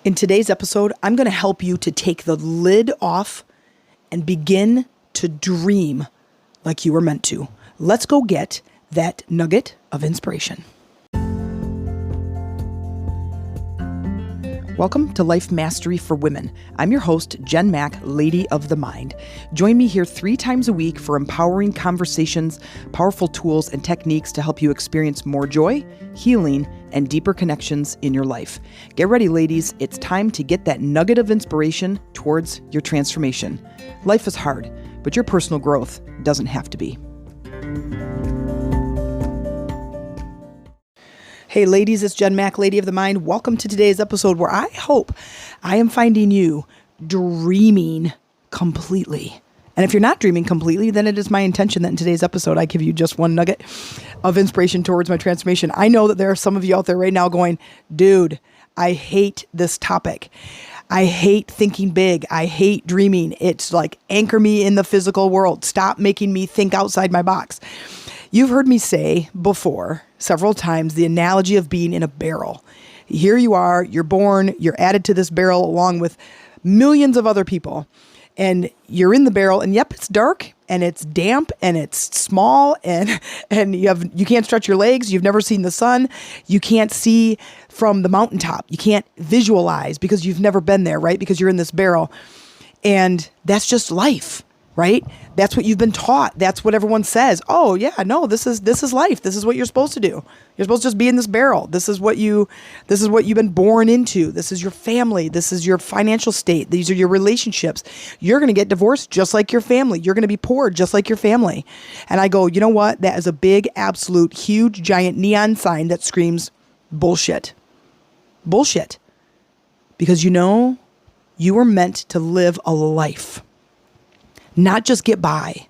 In today's episode, I'm going to help you to take the lid off and begin to dream like you were meant to. Let's go get that nugget of inspiration. Welcome to Life Mastery for Women. I'm your host, Jen Mack, Lady of the Mind. Join me here 3 times a week for empowering conversations, powerful tools, and techniques to help you experience more joy, healing, and deeper connections in your life. Get ready, ladies. It's time to get that nugget of inspiration towards your transformation. Life is hard, but your personal growth doesn't have to be. Hey ladies, it's Jen Mack, Lady of the Mind. Welcome to today's episode where I hope I am finding you dreaming completely. And if you're not dreaming completely, then it is my intention that in today's episode, I give you just one nugget of inspiration towards my transformation. I know that there are some of you out there right now going, dude, I hate this topic. I hate thinking big. I hate dreaming. It's like anchor me in the physical world. Stop making me think outside my box. You've heard me say before several times the analogy of being in a barrel. Here you are, you're born, you're added to this barrel along with millions of other people. And you're in the barrel and yep, it's dark and it's damp and it's small and you can't stretch your legs. You've never seen the sun. You can't see from the mountaintop. You can't visualize because you've never been there, right? Because you're in this barrel. And that's just life. Right? That's what you've been taught. That's what everyone says. Oh yeah, no, this is life. This is what you're supposed to do. You're supposed to just be in this barrel. This is what you've been born into. This is your family. This is your financial state. These are your relationships. You're going to get divorced just like your family. You're going to be poor just like your family. And I go, you know what? That is a big, absolute, huge, giant neon sign that screams bullshit. Bullshit. Because you were meant to live a life. Not just get by.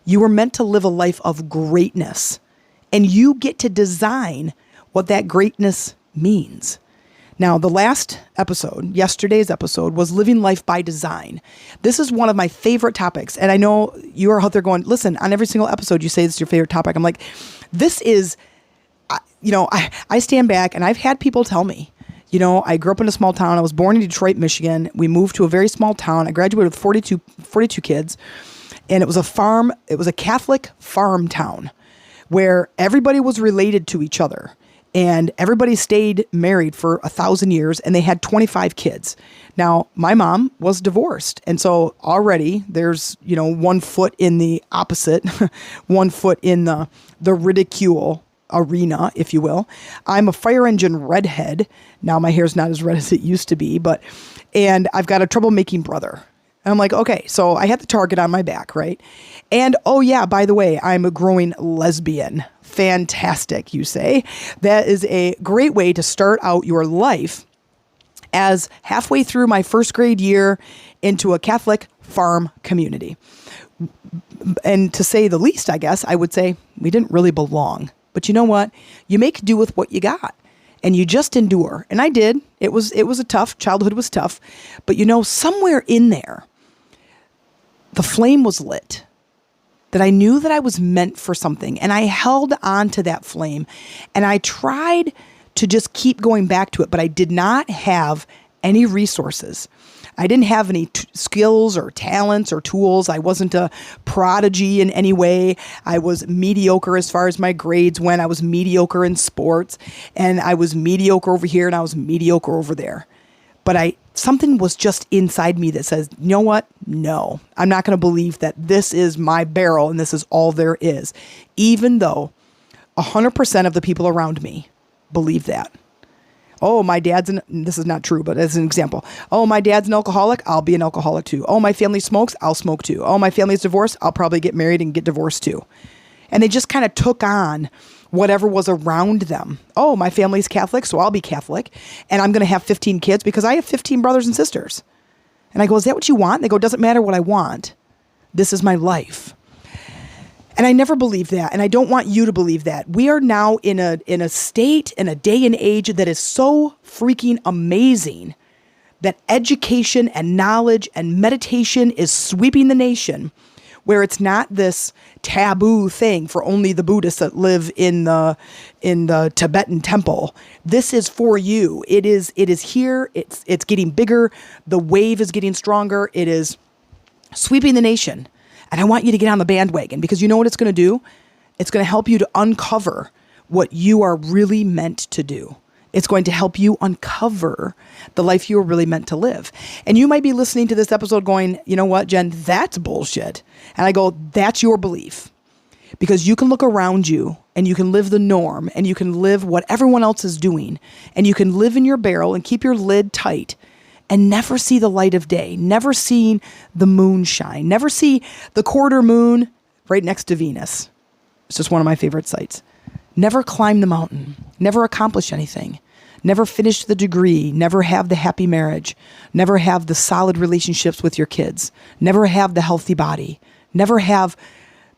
You were meant to live a life of greatness. And you get to design what that greatness means. Now, the last episode, yesterday's episode, was living life by design. This is one of my favorite topics. And I know you are out there going, listen, on every single episode, you say this is your favorite topic. I'm like, this is, I stand back and I've had people tell me, I grew up in a small town. I was born in Detroit, Michigan. We moved to a very small town. I graduated with 42 kids. And it was a farm. It was a Catholic farm town where everybody was related to each other. And everybody stayed married for 1,000 years. And they had 25 kids. Now, my mom was divorced. And so already there's, 1 foot in the opposite, 1 foot in the ridicule arena, if you will. I'm a fire engine redhead. Now my hair's not as red as it used to be, and I've got a troublemaking brother. And I'm like, okay, so I had the target on my back, right? And oh yeah, by the way, I'm a growing lesbian. Fantastic, you say. That is a great way to start out your life as halfway through my first grade year into a Catholic farm community. And to say the least, I guess, I would say we didn't really belong. But you know what? You make do with what you got and you just endure. And I did. It was a tough, childhood was tough. But somewhere in there, the flame was lit. That I knew that I was meant for something. And I held on to that flame. And I tried to just keep going back to it. But I did not have any resources. I didn't have any skills or talents or tools. I wasn't a prodigy in any way. I was mediocre as far as my grades went. I was mediocre in sports, and I was mediocre over here, and I was mediocre over there. But something was just inside me that says, you know what? No, I'm not going to believe that this is my barrel and this is all there is, even though 100% of the people around me believe that. Oh, my dad's this is not true, but as an example. Oh, my dad's an alcoholic. I'll be an alcoholic too. Oh, my family smokes. I'll smoke too. Oh, my family's divorced. I'll probably get married and get divorced too. And they just kind of took on whatever was around them. Oh, my family's Catholic, so I'll be Catholic. And I'm going to have 15 kids because I have 15 brothers and sisters. And I go, is that what you want? And they go, it doesn't matter what I want. This is my life. And I never believed that. And I don't want you to believe that. We are now in a state, in a day and age that is so freaking amazing that education and knowledge and meditation is sweeping the nation, where it's not this taboo thing for only the Buddhists that live in the Tibetan temple. This is for you. It is here. It's getting bigger. The wave is getting stronger. It is sweeping the nation. And I want you to get on the bandwagon, because you know what it's going to do? It's going to help you to uncover what you are really meant to do. It's going to help you uncover the life you were really meant to live. And you might be listening to this episode going, you know what, Jen, that's bullshit. And I go, that's your belief. Because you can look around you and you can live the norm and you can live what everyone else is doing. And you can live in your barrel and keep your lid tight and never see the light of day, never see the moon shine, never see the quarter moon right next to Venus. It's just one of my favorite sites. Never climb the mountain, never accomplish anything, never finish the degree, never have the happy marriage, never have the solid relationships with your kids, never have the healthy body, never have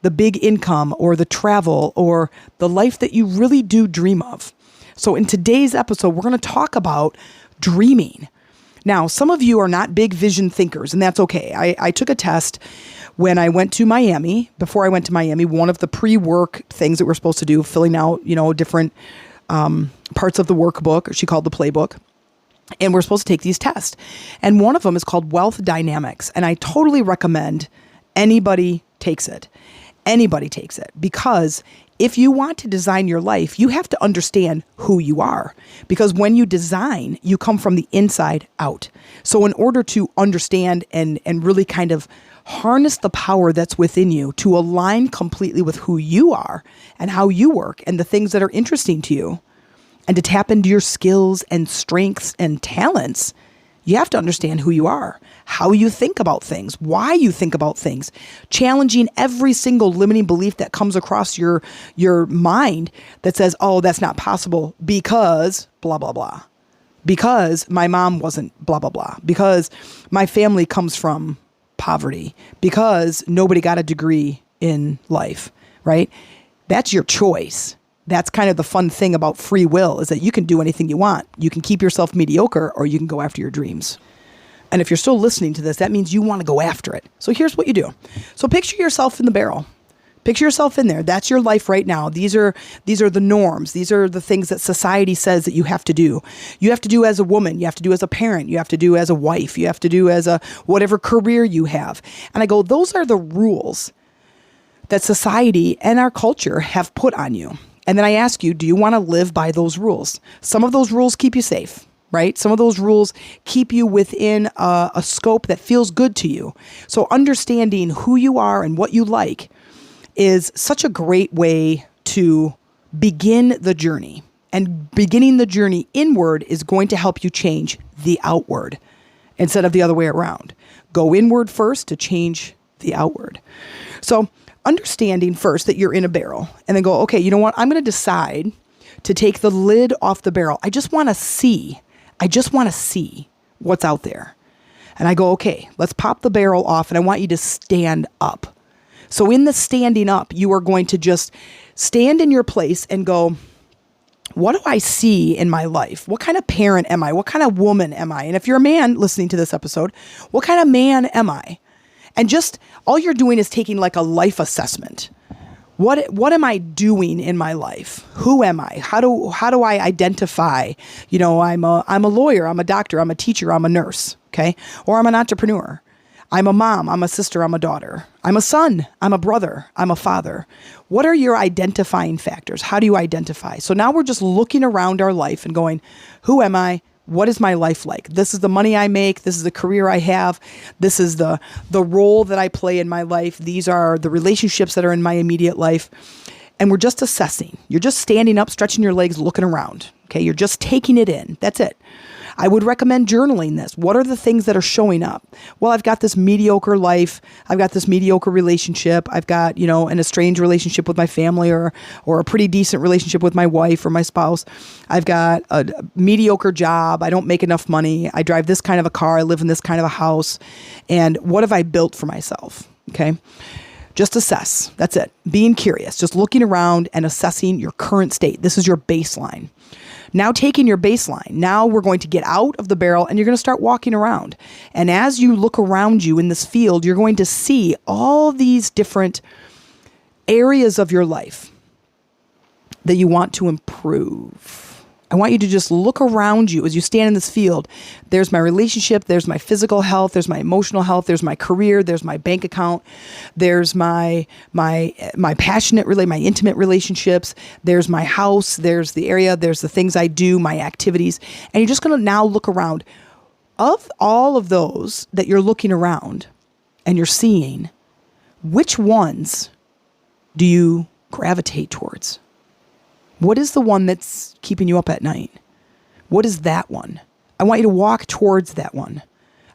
the big income or the travel or the life that you really do dream of. So in today's episode, we're going to talk about dreaming. Now, some of you are not big vision thinkers, and that's okay. I took a test when I went to Miami. Before I went to Miami, one of the pre-work things that we're supposed to do, filling out, different parts of the workbook, she called the playbook, and we're supposed to take these tests. And one of them is called Wealth Dynamics, and I totally recommend anybody takes it. Anybody takes it, because if you want to design your life, you have to understand who you are, because when you design, you come from the inside out. So in order to understand and really kind of harness the power that's within you to align completely with who you are and how you work and the things that are interesting to you, and to tap into your skills and strengths and talents, you have to understand who you are, how you think about things, why you think about things, challenging every single limiting belief that comes across your mind that says, oh, that's not possible because blah, blah, blah. Because my mom wasn't blah, blah, blah. Because my family comes from poverty. Because nobody got a degree in life, right? That's your choice. That's kind of the fun thing about free will, is that you can do anything you want. You can keep yourself mediocre, or you can go after your dreams. And if you're still listening to this, that means you want to go after it. So here's what you do. So picture yourself in the barrel. Picture yourself in there. That's your life right now. These are the norms. These are the things that society says that you have to do. You have to do as a woman. You have to do as a parent. You have to do as a wife. You have to do as a whatever career you have. And I go, those are the rules that society and our culture have put on you. And then I ask you, do you want to live by those rules? Some of those rules keep you safe, right? Some of those rules keep you within a scope that feels good to you. So understanding who you are and what you like is such a great way to begin the journey. And beginning the journey inward is going to help you change the outward instead of the other way around. Go inward first to change the outward. So understanding first that you're in a barrel, and then go, okay, you know what? I'm going to decide to take the lid off the barrel. I just want to see what's out there. And I go, okay, let's pop the barrel off, and I want you to stand up. So in the standing up, you are going to just stand in your place and go, what do I see in my life? What kind of parent am I? What kind of woman am I? And if you're a man listening to this episode, what kind of man am I? And just all you're doing is taking like a life assessment. What am I doing in my life? Who am I? How do I identify? I'm a lawyer, I'm a doctor, I'm a teacher, I'm a nurse, okay? Or I'm an entrepreneur. I'm a mom, I'm a sister, I'm a daughter. I'm a son, I'm a brother, I'm a father. What are your identifying factors? How do you identify? So now we're just looking around our life and going, who am I? What is my life like? This is the money I make. This is the career I have. This is the role that I play in my life. These are the relationships that are in my immediate life. And we're just assessing. You're just standing up, stretching your legs, looking around. Okay, you're just taking it in. That's it. I would recommend journaling this. What are the things that are showing up? Well, I've got this mediocre life. I've got this mediocre relationship. I've got, an estranged relationship with my family or a pretty decent relationship with my wife or my spouse. I've got a mediocre job. I don't make enough money. I drive this kind of a car. I live in this kind of a house. And what have I built for myself? Okay. Just assess. That's it. Being curious, just looking around and assessing your current state. This is your baseline. Now taking your baseline, now we're going to get out of the barrel and you're going to start walking around. And as you look around you in this field, you're going to see all these different areas of your life that you want to improve. I want you to just look around you as you stand in this field. There's my relationship. There's my physical health. There's my emotional health. There's my career. There's my bank account. There's my passionate, my intimate relationships. There's my house. There's the area. There's the things I do, my activities. And you're just going to now look around. Of all of those that you're looking around and you're seeing, which ones do you gravitate towards? What is the one that's keeping you up at night? What is that one? I want you to walk towards that one.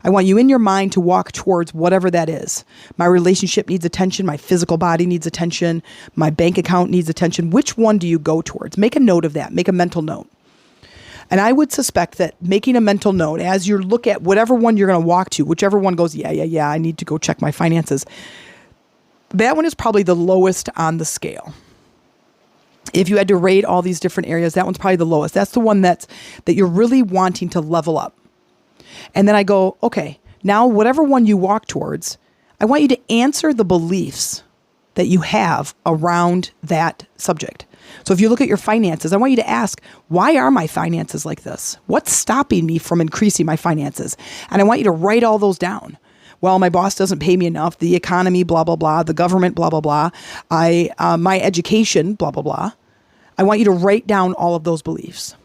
I want you in your mind to walk towards whatever that is. My relationship needs attention. My physical body needs attention. My bank account needs attention. Which one do you go towards? Make a note of that. Make a mental note. And I would suspect that making a mental note as you look at whatever one you're going to walk to, whichever one goes, yeah, I need to go check my finances. That one is probably the lowest on the scale. If you had to rate all these different areas, that one's probably the lowest. That's the one that you're really wanting to level up. And then I go, okay, now whatever one you walk towards, I want you to answer the beliefs that you have around that subject. So if you look at your finances, I want you to ask, why are my finances like this? What's stopping me from increasing my finances? And I want you to write all those down. Well, my boss doesn't pay me enough. The economy, blah, blah, blah. The government, blah, blah, blah. My education, blah, blah, blah. I want you to write down all of those beliefs.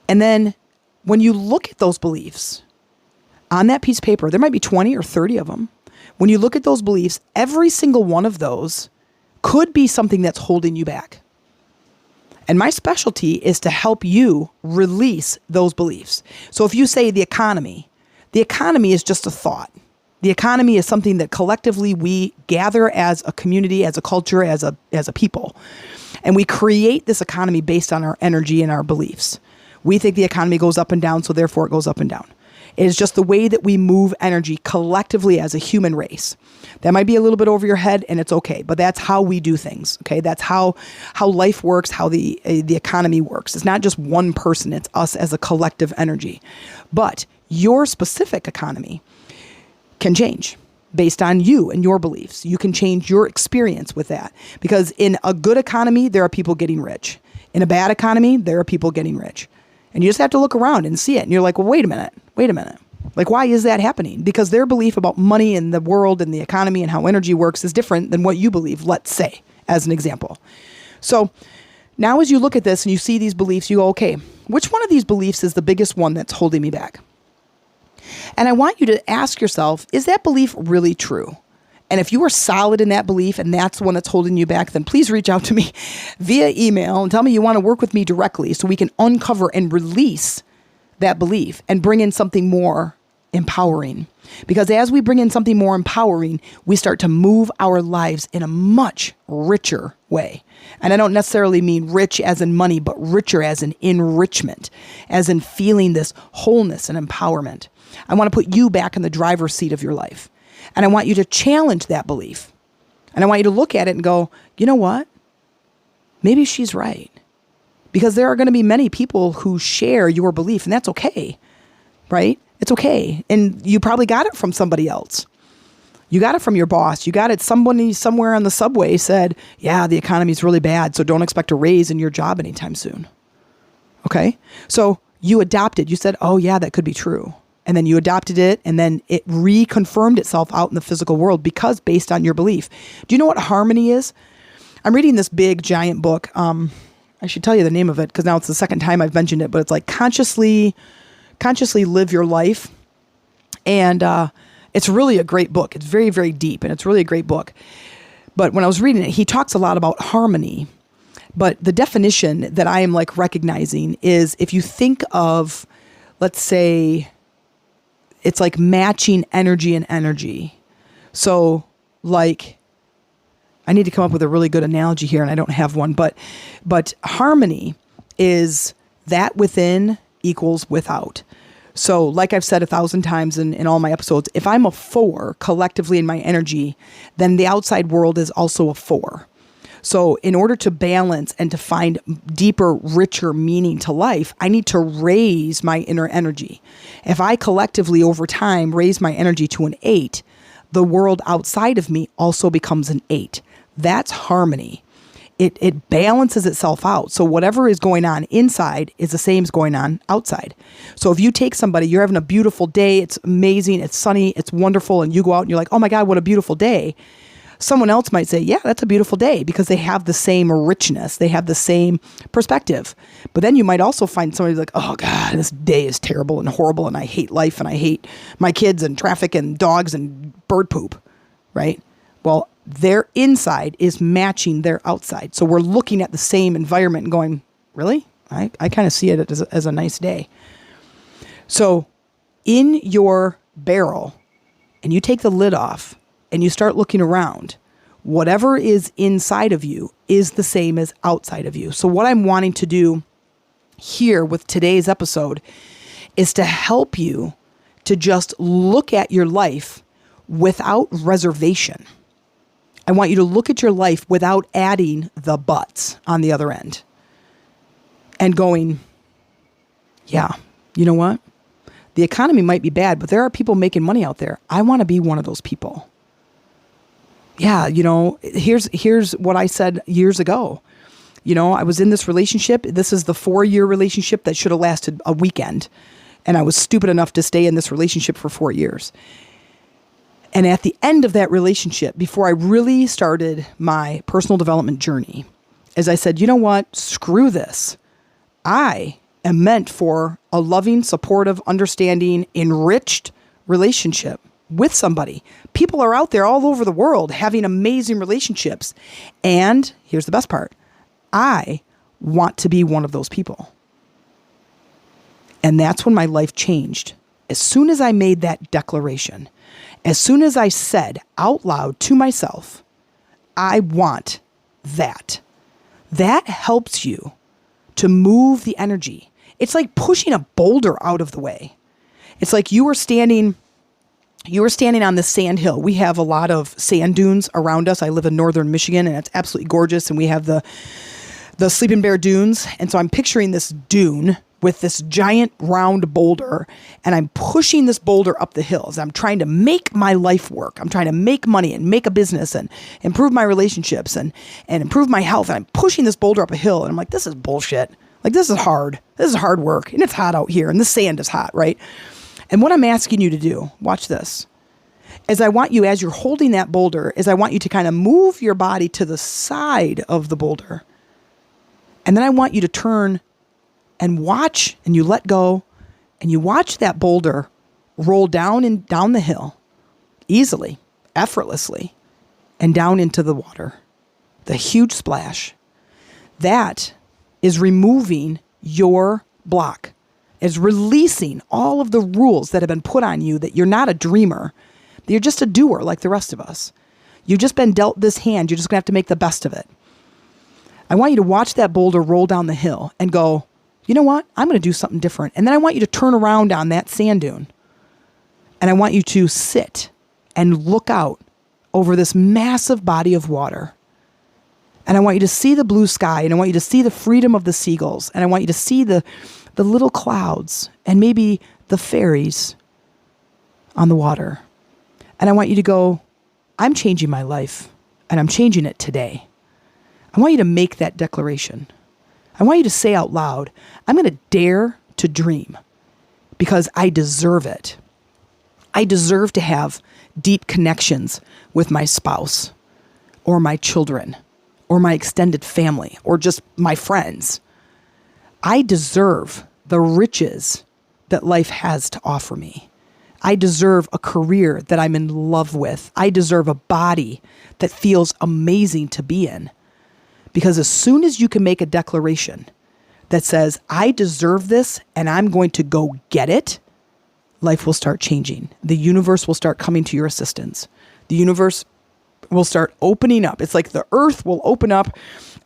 And then when you look at those beliefs on that piece of paper, there might be 20 or 30 of them. When you look at those beliefs, every single one of those could be something that's holding you back. And my specialty is to help you release those beliefs. So if you say the economy is just a thought. The economy is something that collectively we gather as a community, as a culture, as a people. And we create this economy based on our energy and our beliefs. We think the economy goes up and down, so therefore it goes up and down. It is just the way that we move energy collectively as a human race. That might be a little bit over your head, and it's okay, but that's how we do things, okay? That's how life works, how the economy works. It's not just one person, it's us as a collective energy. But your specific economy can change based on you and your beliefs. You can change your experience with that. Because in a good economy, there are people getting rich. In a bad economy, there are people getting rich. And you just have to look around and see it. And you're like, well, wait a minute. Like, why is that happening? Because their belief about money and the world and the economy and how energy works is different than what you believe, let's say, as an example. So now as you look at this and you see these beliefs, you go, okay, which one of these beliefs is the biggest one that's holding me back? And I want you to ask yourself, is that belief really true? And if you are solid in that belief and that's the one that's holding you back, then please reach out to me via email and tell me you want to work with me directly so we can uncover and release that belief and bring in something more empowering. Because as we bring in something more empowering, we start to move our lives in a much richer way. And I don't necessarily mean rich as in money, but richer as in enrichment, as in feeling this wholeness and empowerment. I want to put you back in the driver's seat of your life. And I want you to challenge that belief. And I want you to look at it and go, you know what? Maybe she's right. Because there are going to be many people who share your belief, and that's okay, right? It's okay. And you probably got it from somebody else. You got it from your boss. You got it. Somebody somewhere on the subway said, yeah, the economy's really bad, so don't expect a raise in your job anytime soon. Okay? So you adopted. You said, oh, yeah, that could be true. And then you adopted it, and then it reconfirmed itself out in the physical world because based on your belief. Do you know what harmony is? I'm reading this big, giant book. I should tell you the name of it because now it's the second time I've mentioned it, but it's like Consciously Live Your Life. And it's really a great book. It's very, very deep, and it's really a great book. But when I was reading it, he talks a lot about harmony. But the definition that I am like recognizing is if you think of, let's say, it's like matching energy and energy. So like, I need to come up with a really good analogy here, and I don't have one, but harmony is that within equals without. So like I've said 1,000 times in all my episodes, if I'm a 4 collectively in my energy, then the outside world is also a 4. So in order to balance and to find deeper, richer meaning to life, I need to raise my inner energy. If I collectively over time raise my energy to an 8, the world outside of me also becomes an 8. That's harmony. It balances itself out. So whatever is going on inside is the same as going on outside. So if you take somebody, you're having a beautiful day, it's amazing, it's sunny, it's wonderful, and you go out and you're like, oh my God, what a beautiful day. Someone else might say, yeah, that's a beautiful day, because they have the same richness. They have the same perspective. But then you might also find somebody like, oh God, this day is terrible and horrible, and I hate life, and I hate my kids and traffic and dogs and bird poop, right? Well, their inside is matching their outside. So we're looking at the same environment and going, really? I kind of see it as a nice day. So in your barrel, and you take the lid off, and you start looking around, whatever is inside of you is the same as outside of you. So what I'm wanting to do here with today's episode is to help you to just look at your life without reservation. I want you to look at your life without adding the buts on the other end and going, yeah, you know what? The economy might be bad, but there are people making money out there. I want to be one of those people. Yeah, here's what I said years ago. I was in this relationship. This is the 4-year relationship that should have lasted a weekend. And I was stupid enough to stay in this relationship for 4 years. And at the end of that relationship, before I really started my personal development journey, as I said, you know what? Screw this. I am meant for a loving, supportive, understanding, enriched relationship with somebody. People are out there all over the world having amazing relationships. And here's the best part. I want to be one of those people. And that's when my life changed. As soon as I made that declaration, as soon as I said out loud to myself, I want that. That helps you to move the energy. It's like pushing a boulder out of the way. It's like you were standing on this sand hill. We have a lot of sand dunes around us. I live in northern Michigan, and it's absolutely gorgeous. And we have the Sleeping Bear Dunes. And so I'm picturing this dune with this giant round boulder, and I'm pushing this boulder up the hills. I'm trying to make my life work. I'm trying to make money and make a business and improve my relationships and improve my health. And I'm pushing this boulder up a hill, and I'm like, this is bullshit. Like, this is hard. This is hard work. And it's hot out here, and the sand is hot, right? And what I'm asking you to do, watch this, is I want you, as you're holding that boulder, is I want you to kind of move your body to the side of the boulder. And then I want you to turn and watch, and you let go, and you watch that boulder roll down the hill easily, effortlessly, and down into the water. The huge splash. That is removing your block. Is releasing all of the rules that have been put on you that you're not a dreamer, that you're just a doer like the rest of us. You've just been dealt this hand. You're just going to have to make the best of it. I want you to watch that boulder roll down the hill and go, you know what? I'm going to do something different. And then I want you to turn around on that sand dune. And I want you to sit and look out over this massive body of water. And I want you to see the blue sky, and I want you to see the freedom of the seagulls. And I want you to see the little clouds and maybe the fairies on the water. And I want you to go, I'm changing my life, and I'm changing it today. I want you to make that declaration. I want you to say out loud, I'm going to dare to dream because I deserve it. I deserve to have deep connections with my spouse or my children or my extended family or just my friends. I deserve the riches that life has to offer me. I deserve a career that I'm in love with. I deserve a body that feels amazing to be in. Because as soon as you can make a declaration that says, I deserve this and I'm going to go get it, life will start changing. The universe will start coming to your assistance. The universe will start opening up. It's like the earth will open up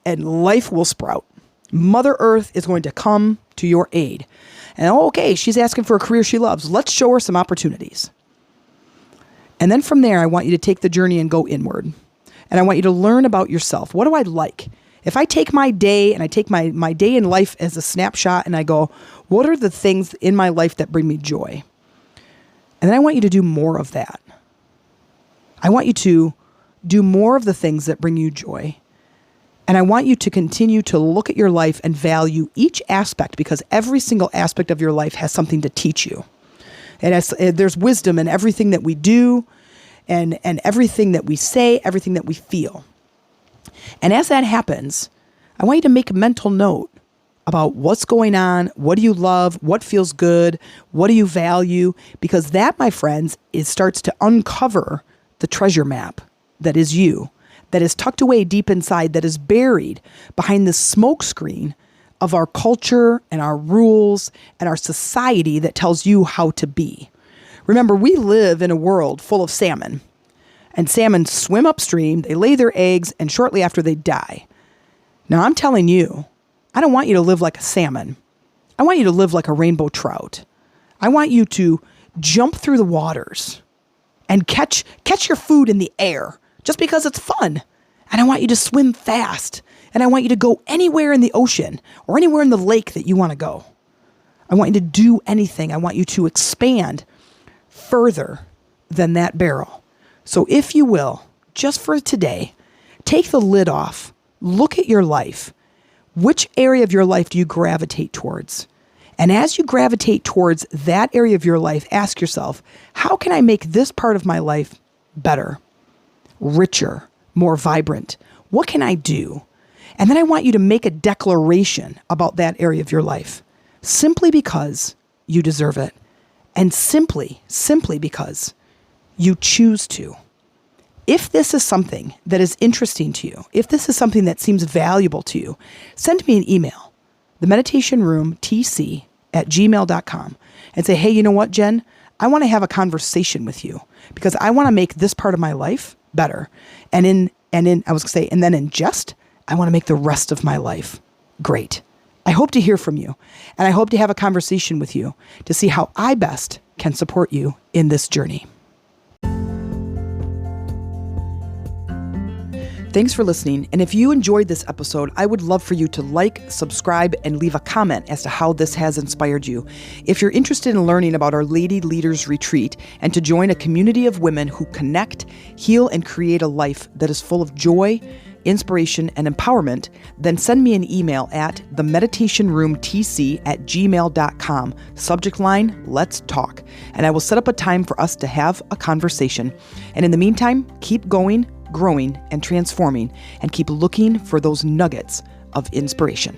and life will sprout. Mother Earth is going to come to your aid. And okay, she's asking for a career she loves. Let's show her some opportunities. And then from there, I want you to take the journey and go inward. And I want you to learn about yourself. What do I like? If I take my day and I take my day in life as a snapshot and I go, what are the things in my life that bring me joy? And then I want you to do more of that. I want you to do more of the things that bring you joy. And I want you to continue to look at your life and value each aspect, because every single aspect of your life has something to teach you. There's wisdom in everything that we do and everything that we say, everything that we feel. And as that happens, I want you to make a mental note about what's going on, what do you love, what feels good, what do you value, because that, my friends, starts to uncover the treasure map that is you, that is tucked away deep inside, that is buried behind the smoke screen of our culture and our rules and our society that tells you how to be. Remember, we live in a world full of salmon, and salmon swim upstream, they lay their eggs, and shortly after they die. Now, I'm telling you, I don't want you to live like a salmon. I want you to live like a rainbow trout. I want you to jump through the waters and catch your food in the air just because it's fun. And I want you to swim fast. And I want you to go anywhere in the ocean or anywhere in the lake that you want to go. I want you to do anything. I want you to expand further than that barrel. So if you will, just for today, take the lid off. Look at your life. Which area of your life do you gravitate towards? And as you gravitate towards that area of your life, ask yourself, how can I make this part of my life better, richer, more vibrant? What can I do? And then I want you to make a declaration about that area of your life, simply because you deserve it. And simply because you choose to. If this is something that is interesting to you, if this is something that seems valuable to you, send me an email, themeditationroomtc@gmail.com, and say, hey, you know what, Jen? I want to have a conversation with you because I want to make this part of my life better. And then in just, I want to make the rest of my life great. I hope to hear from you, and I hope to have a conversation with you to see how I best can support you in this journey. Thanks for listening. And if you enjoyed this episode, I would love for you to like, subscribe, and leave a comment as to how this has inspired you. If you're interested in learning about our Lady Leaders Retreat and to join a community of women who connect, heal, and create a life that is full of joy, inspiration, and empowerment, then send me an email at themeditationroomtc@gmail.com. Subject line, let's talk. And I will set up a time for us to have a conversation. And in the meantime, keep going, growing, and transforming, and keep looking for those nuggets of inspiration.